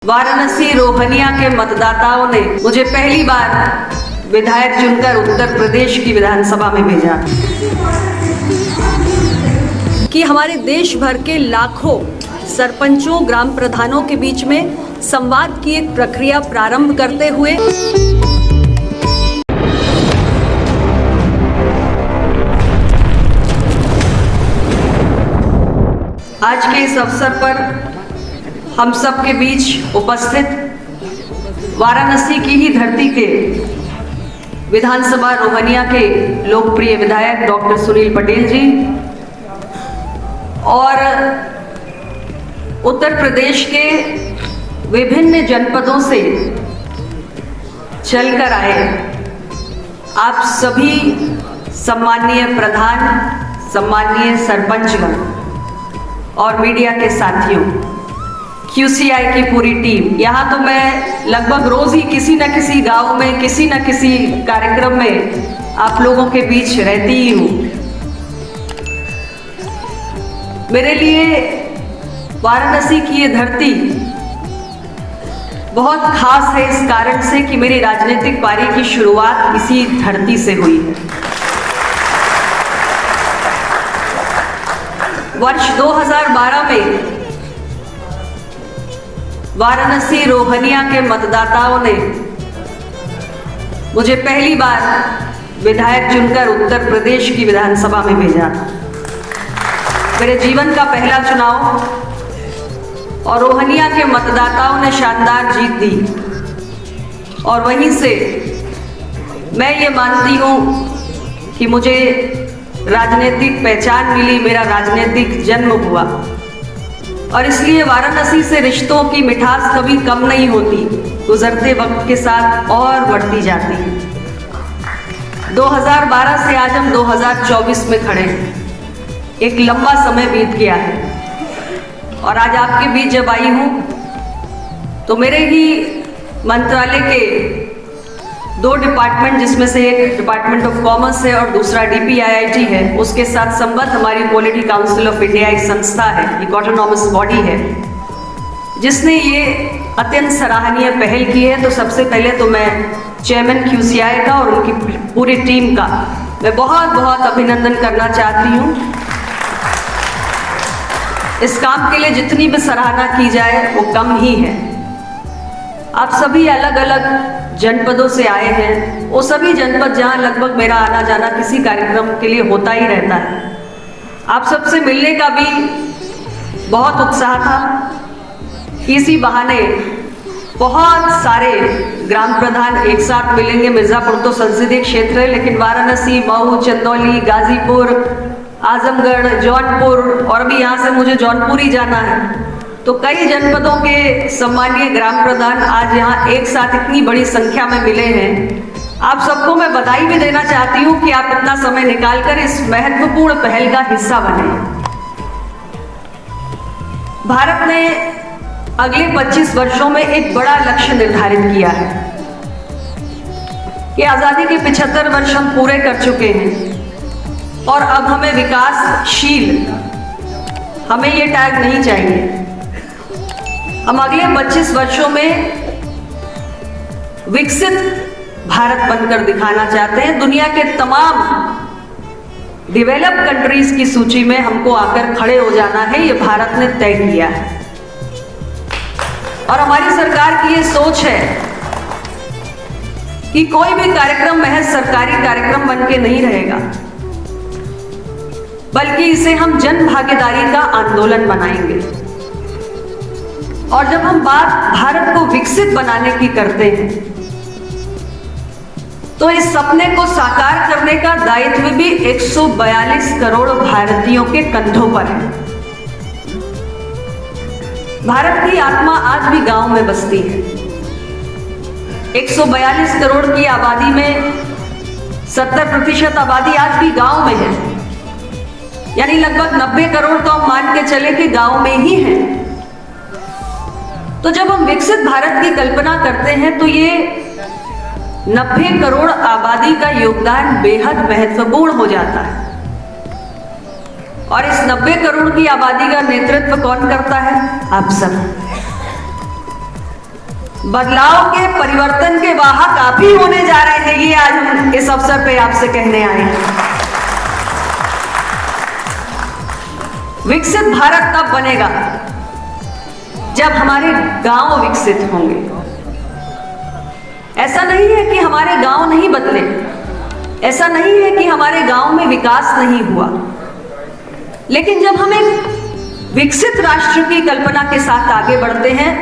वाराणसी रोहनिया के मतदाताओं ने मुझे पहली बार विधायक चुनकर उत्तर प्रदेश की विधानसभा में भेजा कि हमारे देश भर के लाखों सरपंचों, ग्राम प्रधानों के बीच में संवाद की एक प्रक्रिया प्रारंभ करते हुए आज के इस अवसर पर हम सब के बीच उपस्थित वाराणसी की ही धरती के विधानसभा रोहनिया के लोकप्रिय विधायक डॉक्टर सुनील पटेल जी और उत्तर प्रदेश के विभिन्न जनपदों से चलकर आए आप सभी सम्माननीय प्रधान, सम्माननीय सरपंचगण और मीडिया के साथियों, QCI की पूरी टीम। यहाँ तो मैं लगभग रोज ही किसी न किसी गांव में, किसी न किसी कार्यक्रम में आप लोगों के बीच रहती ही हूँ। मेरे लिए वाराणसी की ये धरती बहुत खास है इस कारण से कि मेरी राजनीतिक पारी की शुरुआत इसी धरती से हुई है। वर्ष 2012 में वाराणसी रोहनिया के मतदाताओं ने मुझे पहली बार विधायक चुनकर उत्तर प्रदेश की विधानसभा में भेजा। मेरे जीवन का पहला चुनाव और रोहनिया के मतदाताओं ने शानदार जीत दी और वहीं से मैं ये मानती हूँ कि मुझे राजनीतिक पहचान मिली, मेरा राजनीतिक जन्म हुआ और इसलिए वाराणसी से रिश्तों की मिठास कभी कम नहीं होती, गुजरते वक्त के साथ और बढ़ती जाती है। 2012 से आज हम 2024 में खड़े हैं। एक लंबा समय बीत गया है और आज आपके बीच जब आई हूँ तो मेरे ही मंत्रालय के दो डिपार्टमेंट, जिसमें से एक डिपार्टमेंट ऑफ कॉमर्स है और दूसरा DPIIT है, उसके साथ संबद्ध हमारी पॉलिटी काउंसिल ऑफ इंडिया एक संस्था है, एक ऑटोनॉमस बॉडी है जिसने ये अत्यंत सराहनीय पहल की है। तो सबसे पहले तो मैं चेयरमैन QCI का और उनकी पूरी टीम का मैं बहुत बहुत अभिनंदन करना चाहती हूँ। इस काम के लिए जितनी भी सराहना की जाए वो कम ही है। आप सभी अलग अलग जनपदों से आए हैं, वो सभी जनपद जहाँ लगभग मेरा आना जाना किसी कार्यक्रम के लिए होता ही रहता है। आप सबसे मिलने का भी बहुत उत्साह था। इसी बहाने बहुत सारे ग्राम प्रधान एक साथ मिलेंगे। मिर्जापुर तो संसदीय क्षेत्र है, लेकिन वाराणसी, मऊ, चंदौली, गाजीपुर, आजमगढ़, जौनपुर और अभी यहाँ से मुझे जौनपुर ही जाना है। तो कई जनपदों के सम्मानीय ग्राम प्रधान आज यहाँ एक साथ इतनी बड़ी संख्या में मिले हैं। आप सबको मैं बधाई भी देना चाहती हूँ कि आप इतना समय निकालकर इस महत्वपूर्ण पहल का हिस्सा बने। भारत ने अगले 25 वर्षों में एक बड़ा लक्ष्य निर्धारित किया है कि आजादी के 75 वर्ष हम पूरे कर चुके हैं और अब हमें विकासशील, हमें ये टैग नहीं चाहिए। हम अगले 25 वर्षों में विकसित भारत बनकर दिखाना चाहते हैं। दुनिया के तमाम डेवलप कंट्रीज की सूची में हमको आकर खड़े हो जाना है, ये भारत ने तय किया है। और हमारी सरकार की ये सोच है कि कोई भी कार्यक्रम महज सरकारी कार्यक्रम बन के नहीं रहेगा, बल्कि इसे हम जन भागीदारी का आंदोलन बनाएंगे। और जब हम बात भारत को विकसित बनाने की करते हैं तो इस सपने को साकार करने का दायित्व भी 142 करोड़ भारतीयों के कंधों पर है। भारत की आत्मा आज भी गांव में बसती है। 142 करोड़ की आबादी में 70% आबादी आज भी गांव में है, यानी लगभग 90 करोड़ तो हम मान के चले कि गांव में ही है। तो जब हम विकसित भारत की कल्पना करते हैं तो ये 90 करोड़ आबादी का योगदान बेहद महत्वपूर्ण हो जाता है। और इस 90 करोड़ की आबादी का नेतृत्व कौन करता है? आप सब। बदलाव के, परिवर्तन के वाहक आप ही होने जा रहे हैं, ये आज हम इस अवसर पे आपसे कहने आए हैं। विकसित भारत तब बनेगा जब हमारे गांव विकसित होंगे। ऐसा नहीं है कि हमारे गांव नहीं बदले, ऐसा नहीं है कि हमारे गांव में विकास नहीं हुआ, लेकिन जब हम एक विकसित राष्ट्र की कल्पना के साथ आगे बढ़ते हैं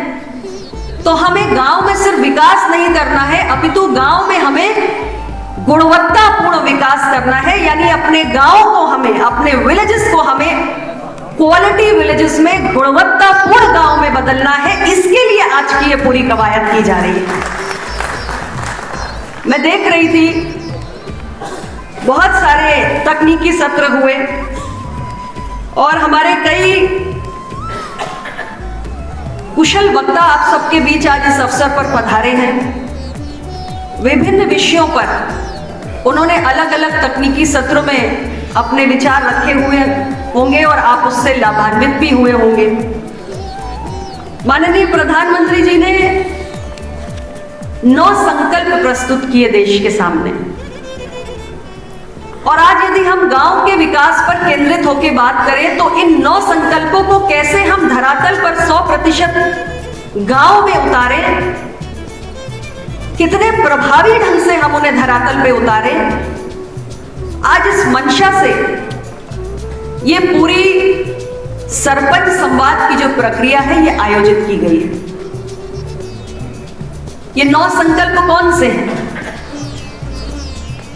तो हमें गांव में सिर्फ विकास नहीं करना है, अपितु गांव में हमें गुणवत्तापूर्ण विकास करना है। यानी अपने गांव को हमें, अपने विलेजेस को हमें क्वालिटी विलेजेस में, गुणवत्तापूर्ण गांव में बदलना है। इसके लिए आज की ये पूरी कवायद की जा रही है। मैं देख रही थी बहुत सारे तकनीकी सत्र हुए और हमारे कई कुशल वक्ता आप सबके बीच आज इस अवसर पर पधारे हैं। विभिन्न विषयों पर उन्होंने अलग अलग तकनीकी सत्रों में अपने विचार रखे हुए होंगे और आप उससे लाभान्वित भी हुए होंगे। माननीय प्रधानमंत्री जी ने 9 संकल्प प्रस्तुत किए देश के सामने, और आज यदि हम गांव के विकास पर केंद्रित होकर बात करें तो इन 9 संकल्पों को कैसे हम धरातल पर 100% गांव में उतारें, कितने प्रभावी ढंग से हम उन्हें धरातल पे उतारें, आज इस मंशा से ये पूरी सरपंच संवाद की जो प्रक्रिया है ये आयोजित की गई है। ये 9 संकल्प कौन से हैं?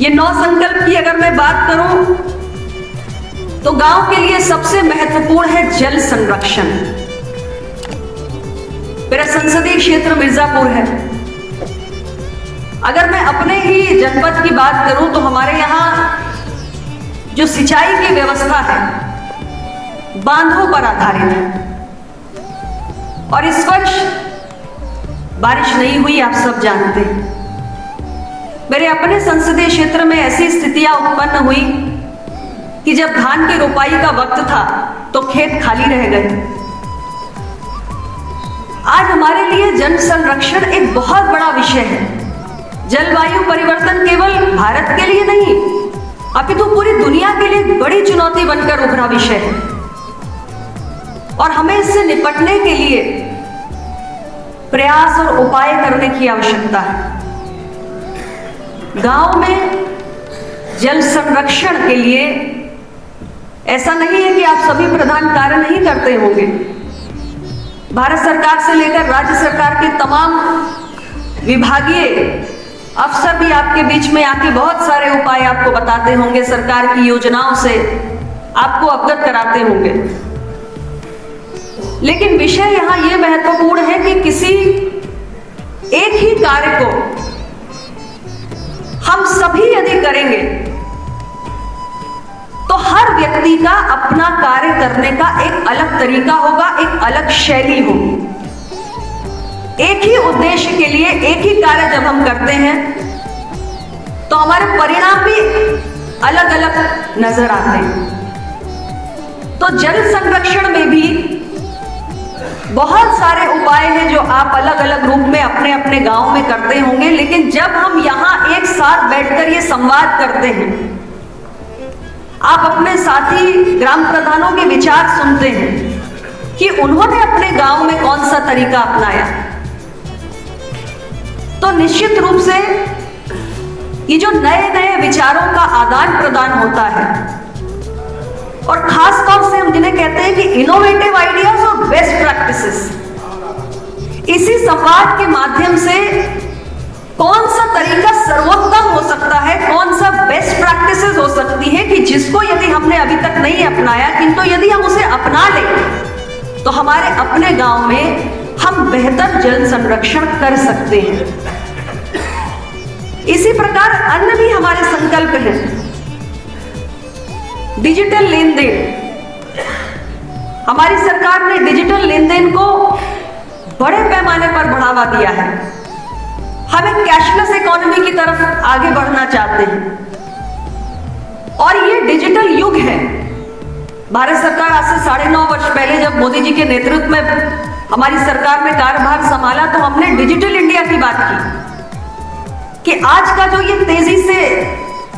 ये 9 संकल्प की अगर मैं बात करूं तो गांव के लिए सबसे महत्वपूर्ण है जल संरक्षण। मेरा संसदीय क्षेत्र मिर्जापुर है। अगर मैं अपने ही जनपद की बात करूं तो हमारे यहां जो सिंचाई की व्यवस्था है बांधों पर आधारित है, और इस वर्ष बारिश नहीं हुई, आप सब जानते हैं। मेरे अपने संसदीय क्षेत्र में ऐसी स्थितियां उत्पन्न हुई कि जब धान की रोपाई का वक्त था तो खेत खाली रह गए। आज हमारे लिए जल संरक्षण एक बहुत बड़ा विषय है। जलवायु परिवर्तन केवल भारत के लिए नहीं अपितु पूरी दुनिया के लिए बड़ी चुनौती बनकर उभरा विषय है, और हमें इससे निपटने के लिए प्रयास और उपाय करने की आवश्यकता है। गांव में जल संरक्षण के लिए ऐसा नहीं है कि आप सभी प्रधान कार्य नहीं करते होंगे। भारत सरकार से लेकर राज्य सरकार के तमाम विभागीय अफसर भी आपके बीच में आके बहुत सारे उपाय आपको बताते होंगे, सरकार की योजनाओं से आपको अवगत कराते होंगे। लेकिन विषय यहां यह महत्वपूर्ण है कि किसी एक ही कार्य को हम सभी यदि करेंगे तो हर व्यक्ति का अपना कार्य करने का एक अलग तरीका होगा, एक अलग शैली होगी। एक ही उद्देश्य के लिए एक ही कार्य जब हम करते हैं तो हमारे परिणाम भी अलग अलग नजर आते हैं। तो जल संरक्षण में भी बहुत सारे उपाय हैं जो आप अलग अलग रूप में अपने अपने गांव में करते होंगे, लेकिन जब हम यहां एक साथ बैठकर ये संवाद करते हैं, आप अपने साथी ग्राम प्रधानों के विचार सुनते हैं कि उन्होंने अपने गांव में कौन सा तरीका अपनाया, तो निश्चित रूप से ये जो नए नए विचारों का आदान प्रदान होता है, और खास तौर से हम जिन्हें कहते हैं कि इनोवेटिव आइडियाज और बेस्ट प्रैक्टिसेस, इसी संवाद के माध्यम से कौन सा तरीका सर्वोत्तम हो सकता है, कौन सा बेस्ट प्रैक्टिसेस हो सकती है कि जिसको यदि हमने अभी तक नहीं अपनाया, किंतु यदि हम उसे अपना लें तो हमारे अपने गांव में हम बेहतर जल संरक्षण कर सकते हैं। इसी प्रकार अन्य भी हमारे संकल्प हैं। डिजिटल लेन देन, हमारी सरकार ने डिजिटल लेन देन को बड़े पैमाने पर बढ़ावा दिया है। हम एक कैशलेस इकोनॉमी की तरफ आगे बढ़ना चाहते हैं और ये डिजिटल युग है। भारत सरकार आज से 9.5 वर्ष पहले जब मोदी जी के नेतृत्व में हमारी सरकार ने कार्यभार संभाला तो हमने डिजिटल इंडिया की बात की कि आज का जो ये तेजी से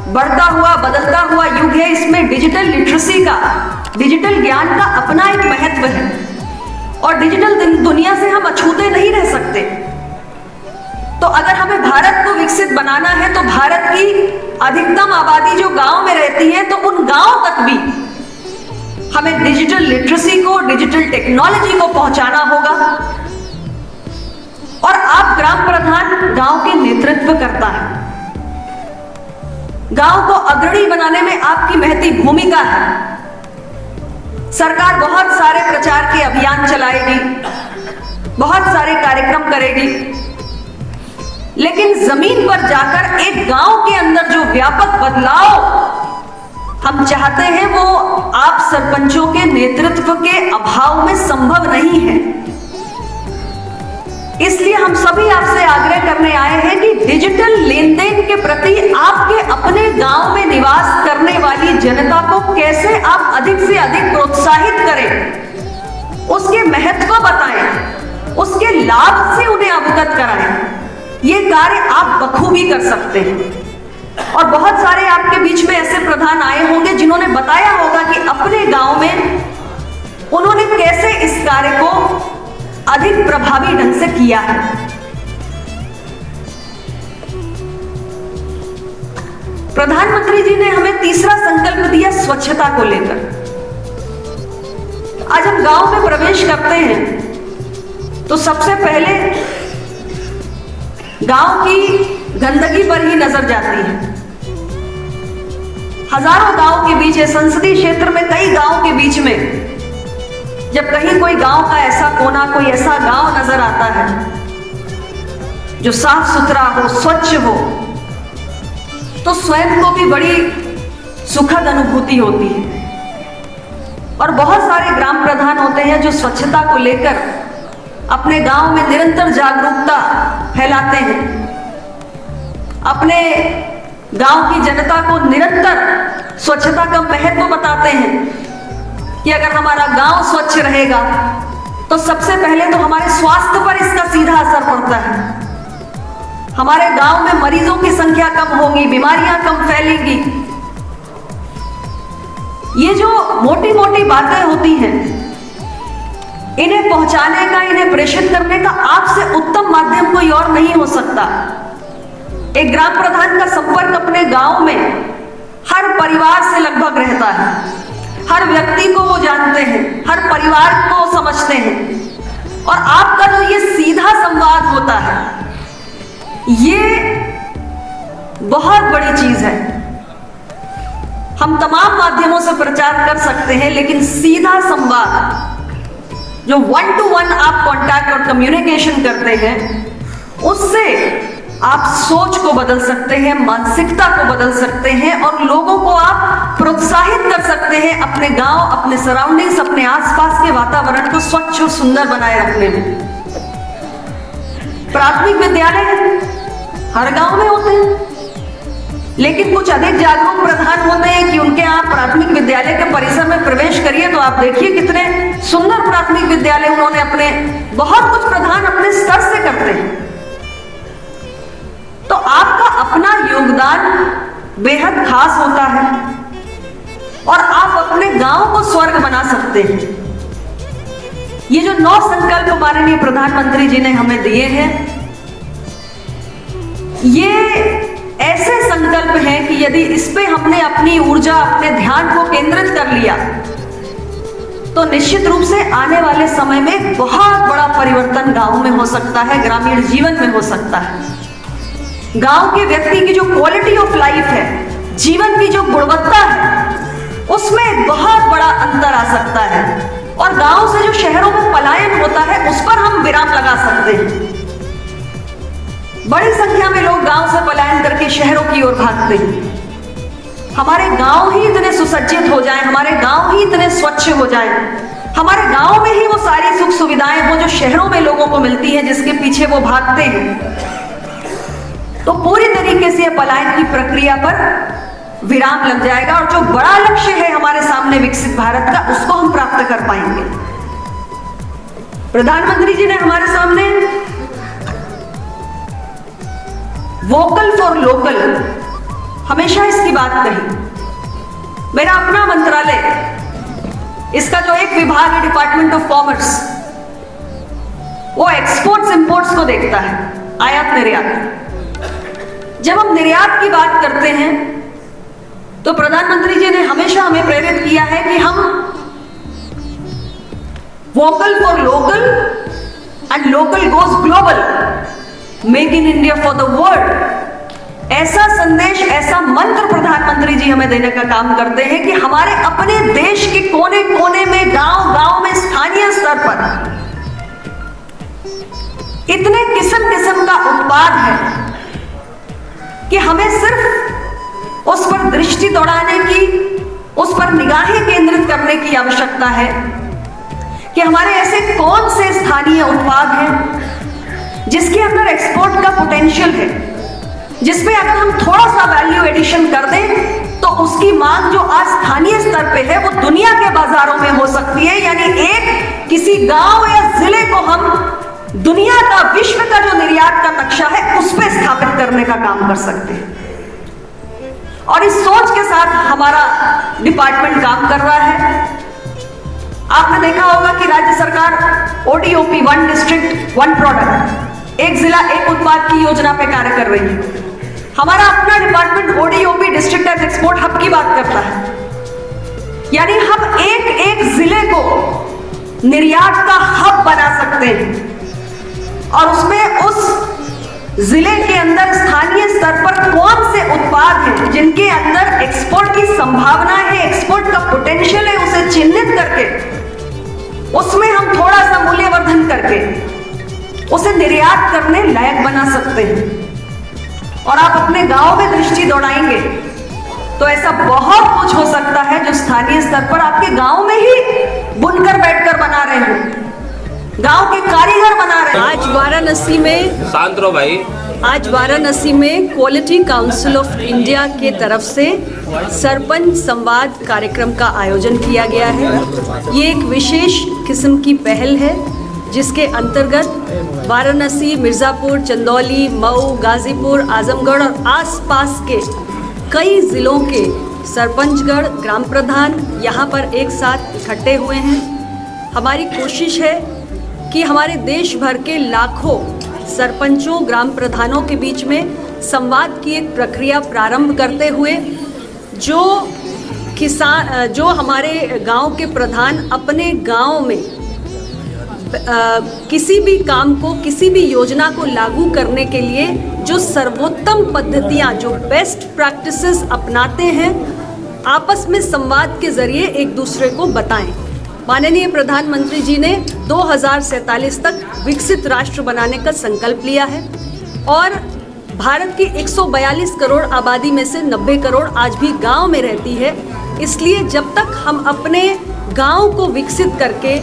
बढ़ता हुआ बदलता हुआ युग है, इसमें डिजिटल लिटरेसी का, डिजिटल ज्ञान का अपना एक महत्व है और डिजिटल दुनिया से हम अछूते नहीं रह सकते। तो अगर हमें भारत को विकसित बनाना है तो भारत की अधिकतम आबादी जो गांव में रहती है, तो उन गांव तक भी हमें डिजिटल लिटरेसी को, डिजिटल टेक्नोलॉजी को पहुंचाना होगा। और आप ग्राम प्रधान गांव के नेतृत्व करता है, गांव को अग्रणी बनाने में आपकी महती भूमिका है। सरकार बहुत सारे प्रचार के अभियान चलाएगी, बहुत सारे कार्यक्रम करेगी, लेकिन जमीन पर जाकर एक गांव के अंदर जो व्यापक बदलाव हम चाहते हैं वो आप सरपंचों के नेतृत्व के अभाव में संभव नहीं है। इसलिए हम सभी आपसे आग्रह करने आए हैं कि डिजिटल लेन देन के प्रति आपके अपने गांव में निवास करने वाली जनता को कैसे आप अधिक से अधिक प्रोत्साहित करें, उसके महत्व बताएं, उसके लाभ से उन्हें अवगत कराएं। ये कार्य आप बखूबी कर सकते हैं। और बहुत सारे आपके बीच में ऐसे प्रधान आए होंगे जिन्होंने बताया होगा कि अपने गांव में उन्होंने कैसे इस कार्य को अधिक प्रभावी ढंग से किया है। प्रधानमंत्री जी ने हमें तीसरा संकल्प दिया स्वच्छता को लेकर। आज हम गांव में प्रवेश करते हैं तो सबसे पहले गांव की गंदगी पर ही नजर जाती है। हजारों गांव के बीच है, संसदीय क्षेत्र में कई गांव के बीच में जब कहीं कोई गांव का ऐसा कोना, कोई ऐसा गांव नजर आता है जो साफ सुथरा हो, स्वच्छ हो, तो स्वयं को भी बड़ी सुखद अनुभूति होती है। और बहुत सारे ग्राम प्रधान होते हैं जो स्वच्छता को लेकर अपने गांव में निरंतर जागरूकता फैलाते हैं, अपने गांव की जनता को निरंतर स्वच्छता का महत्व बताते हैं कि अगर हमारा गांव स्वच्छ रहेगा तो सबसे पहले तो हमारे स्वास्थ्य पर इसका सीधा असर पड़ता है। हमारे गांव में मरीजों की संख्या कम होगी, बीमारियां कम फैलेंगी। ये जो मोटी मोटी बातें होती हैं, इन्हें पहुंचाने का, इन्हें प्रेषित करने का आपसे उत्तम माध्यम कोई और नहीं हो सकता। एक ग्राम प्रधान का संपर्क अपने गांव में हर परिवार से लगभग रहता है, हर व्यक्ति को वो जानते हैं, हर परिवार को समझते हैं, और आपका जो ये सीधा संवाद होता है, ये बहुत बड़ी चीज है। हम तमाम माध्यमों से प्रचार कर सकते हैं, लेकिन सीधा संवाद, जो 1 to 1 आप कांटेक्ट और कम्युनिकेशन करते हैं, उससे आप सोच को बदल सकते हैं, मानसिकता को बदल सकते हैं और लोगों को आप प्रोत्साहित कर सकते हैं अपने गांव, अपने सराउंडिंग्स, अपने आसपास के वातावरण को स्वच्छ और सुंदर बनाए रखने में। प्राथमिक विद्यालय हर गांव में होते हैं, लेकिन कुछ अधिक जागरूक प्रधान होते हैं कि उनके यहाँ प्राथमिक विद्यालय के परिसर में प्रवेश करिए तो आप देखिए कितने सुंदर प्राथमिक विद्यालय उन्होंने अपने, बहुत कुछ प्रधान अपने स्तर से करते हैं। तो आपका अपना योगदान बेहद खास होता है और आप अपने गांव को स्वर्ग बना सकते हैं। ये जो 9 संकल्प माननीय प्रधानमंत्री जी ने हमें दिए हैं, ये ऐसे संकल्प हैं कि यदि इस पे हमने अपनी ऊर्जा, अपने ध्यान को केंद्रित कर लिया तो निश्चित रूप से आने वाले समय में बहुत बड़ा परिवर्तन गांव में हो सकता है, ग्रामीण जीवन में हो सकता है। गांव के व्यक्ति की जो क्वालिटी ऑफ लाइफ है, जीवन की जो गुणवत्ता है, उसमें बहुत बड़ा अंतर आ सकता है और गांव से जो शहरों में पलायन होता है उस पर हम विराम लगा सकते हैं। बड़ी संख्या में लोग गांव से पलायन करके शहरों की ओर भागते हैं। हमारे गांव ही इतने सुसज्जित हो जाएं, हमारे गांव ही इतने स्वच्छ हो जाएं, हमारे गांव में ही वो सारी सुख सुविधाएं हो जो शहरों में लोगों को मिलती हैं, जिसके पीछे वो भागते हैं, तो पूरी तरीके से पलायन की प्रक्रिया पर विराम लग जाएगा और जो बड़ा लक्ष्य है हमारे सामने विकसित भारत का, उसको हम प्राप्त कर पाएंगे। प्रधानमंत्री जी ने हमारे सामने वोकल फॉर लोकल हमेशा इसकी बात कही। मेरा अपना मंत्रालय, इसका जो एक विभाग है डिपार्टमेंट ऑफ कॉमर्स, वो एक्सपोर्ट्स इंपोर्ट्स को देखता है, आयात निर्यात। जब हम निर्यात की बात करते हैं तो प्रधानमंत्री जी ने हमेशा हमें प्रेरित किया है कि हम vocal for local and local goes global, make in India for the world, ऐसा संदेश, ऐसा मंत्र प्रधानमंत्री जी हमें देने का काम करते हैं कि हमारे अपने देश के कोने कोने में, गांव गांव में, स्थानीय स्तर पर इतने किस्म किस्म का उत्पाद है कि हमें सिर्फ उस पर दृष्टि दौड़ाने की, उस पर निगाहें केंद्रित करने की आवश्यकता है कि हमारे ऐसे कौन से स्थानीय उत्पाद हैं जिसके अंदर एक्सपोर्ट का पोटेंशियल है, जिसमें अगर हम थोड़ा सा वैल्यू एडिशन कर दें तो उसकी मांग जो आज स्थानीय स्तर पे है वो दुनिया के बाजारों में हो सकती है। यानी एक किसी गांव या जिले को हम दुनिया का, विश्व का जो निर्यात का नक्शा है उस पर स्थापित करने का काम कर सकते हैं। और इस सोच के साथ हमारा डिपार्टमेंट काम कर रहा है। आपने देखा होगा कि राज्य सरकार ODOP, one district one product, एक जिला एक उत्पाद की योजना पे कार्य कर रही है। हमारा अपना department ODOP, district as export hub की बात करता है। यानी हम एक एक जिले को निर्यात का हब बना सकते हैं और उसमें उस जिले के अंदर स्थानीय स्तर पर कौन से उत्पाद हैं जिनके अंदर एक्सपोर्ट की संभावना है, एक्सपोर्ट का पोटेंशियल है, उसे चिन्हित करके उसमें हम थोड़ा सा मूल्यवर्धन करके उसे निर्यात करने लायक बना सकते हैं। और आप अपने गांव में दृष्टि दौड़ाएंगे तो ऐसा बहुत कुछ हो सकता है जो स्थानीय स्तर पर आपके गांव में ही बुनकर बैठकर बना रहे हो, गांव के कारीगर बना रहे हैं। आज वाराणसी में, शांत रहो भाई, आज वाराणसी में क्वालिटी काउंसिल ऑफ इंडिया के तरफ से सरपंच संवाद कार्यक्रम का आयोजन किया गया है। ये एक विशेष किस्म की पहल है जिसके अंतर्गत वाराणसी, मिर्ज़ापुर, चंदौली, मऊ, गाजीपुर, आजमगढ़ और आसपास के कई ज़िलों के सरपंचगढ़, ग्राम प्रधान यहाँ पर एक साथ इकट्ठे हुए हैं। हमारी कोशिश है कि हमारे देश भर के लाखों सरपंचों, ग्राम प्रधानों के बीच में संवाद की एक प्रक्रिया प्रारंभ करते हुए जो हमारे गांव के प्रधान अपने गांव में किसी भी काम को, किसी भी योजना को लागू करने के लिए जो सर्वोत्तम पद्धतियां, जो बेस्ट प्रैक्टिसेस अपनाते हैं, आपस में संवाद के जरिए एक दूसरे को बताएं। माननीय प्रधानमंत्री जी ने 2047 तक विकसित राष्ट्र बनाने का संकल्प लिया है और भारत की 142 करोड़ आबादी में से 90 करोड़ आज भी गांव में रहती है। इसलिए जब तक हम अपने गांव को विकसित करके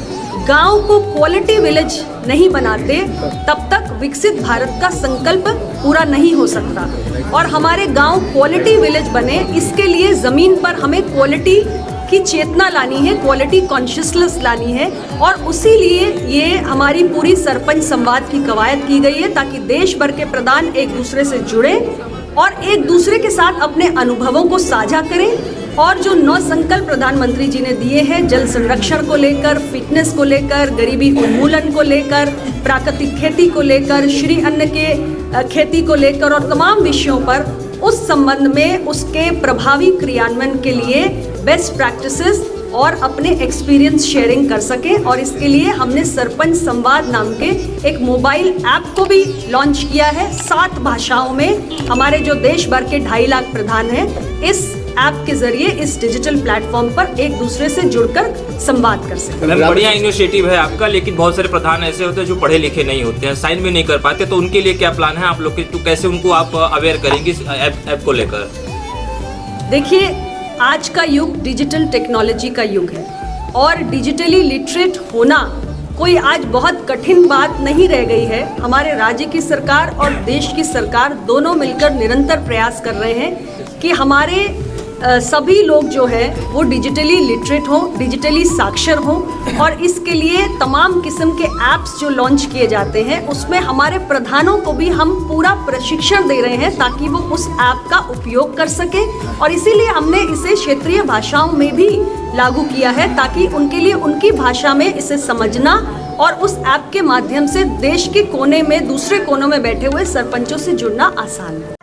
गांव को क्वालिटी विलेज नहीं बनाते, तब तक विकसित भारत का संकल्प पूरा नहीं हो सकता। और हमारे गांव क्वालिटी विलेज बने, इसके लिए ज़मीन पर हमें क्वालिटी की चेतना लानी है, क्वालिटी कॉन्शियसनेस लानी है। और उसी लिए ये हमारी पूरी सरपंच संवाद की कवायद की गई है ताकि देश भर के प्रधान एक दूसरे से जुड़े और एक दूसरे के साथ अपने अनुभवों को साझा करें। और जो 9 संकल्प प्रधानमंत्री जी ने दिए हैं, जल संरक्षण को लेकर, फिटनेस को लेकर, गरीबी उन्मूलन को लेकर, प्राकृतिक खेती को लेकर, श्री अन्न के खेती को लेकर और तमाम विषयों पर, उस संबंध में उसके प्रभावी क्रियान्वयन के लिए बेस्ट प्रैक्टिसेस और अपने एक्सपीरियंस शेयरिंग कर सकें। और इसके लिए हमने सरपंच संवाद नाम के एक मोबाइल ऐप को भी लॉन्च किया है। 7 भाषाओं में हमारे जो देश भर के 2.5 लाख प्रधान हैं, इस ऐप के जरिए, इस डिजिटल प्लेटफॉर्म पर एक दूसरे से जुड़कर संवाद कर सकते हैं। बढ़िया इनिशिएटिव है आपका, लेकिन बहुत सारे प्रधान ऐसे होते हैं जो पढ़े लिखे नहीं होते हैं, साइन भी नहीं कर पाते, तो उनके लिए क्या प्लान है आप लोग के? तो कैसे उनको आप अवेयर करेंगे इस ऐप को लेकर? देखिए, आज का युग डिजिटल टेक्नोलॉजी का युग है और डिजिटली लिटरेट होना कोई आज बहुत कठिन बात नहीं रह गई है। हमारे राज्य की सरकार और देश की सरकार दोनों मिलकर निरंतर प्रयास कर रहे हैं कि हमारे सभी लोग जो है वो डिजिटली लिटरेट हो, डिजिटली साक्षर हो, और इसके लिए तमाम किस्म के ऐप्स जो लॉन्च किए जाते हैं उसमें हमारे प्रधानों को भी हम पूरा प्रशिक्षण दे रहे हैं ताकि वो उस ऐप का उपयोग कर सके, और इसीलिए हमने इसे क्षेत्रीय भाषाओं में भी लागू किया है ताकि उनके लिए उनकी भाषा में इसे समझना और उस ऐप के माध्यम से देश के कोने में, दूसरे कोनों में बैठे हुए सरपंचों से जुड़ना आसान हो।